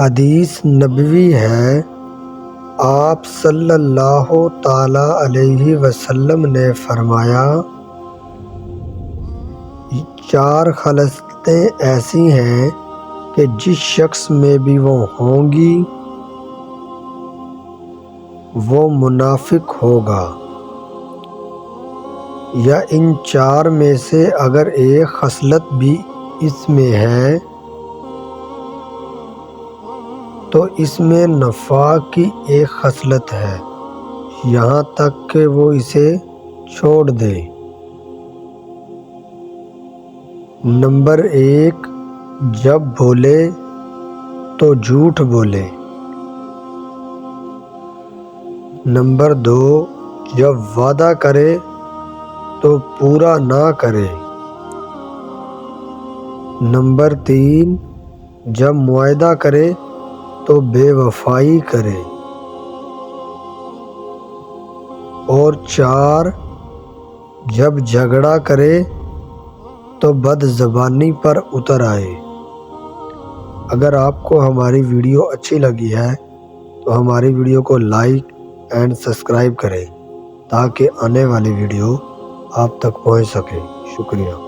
حدیث نبوی ہے، آپ صلی اللہ تعالی علیہ وسلم نے فرمایا، 4 خصلتیں ایسی ہیں کہ جس شخص میں بھی وہ ہوں گی وہ منافق ہوگا، یا ان 4 میں سے اگر ایک خصلت بھی اس میں ہے تو اس میں نفاق کی ایک خصلت ہے، یہاں تک کہ وہ اسے چھوڑ دے۔ نمبر 1، جب بولے تو جھوٹ بولے۔ نمبر 2، جب وعدہ کرے تو پورا نہ کرے۔ نمبر 3، جب معاہدہ کرے تو بے وفائی کرے۔ اور 4، جب جھگڑا کرے تو بد زبانی پر اتر آئے۔ اگر آپ کو ہماری ویڈیو اچھی لگی ہے تو ہماری ویڈیو کو لائک اینڈ سبسکرائب کریں تاکہ آنے والی ویڈیو آپ تک پہنچ سکے۔ شکریہ۔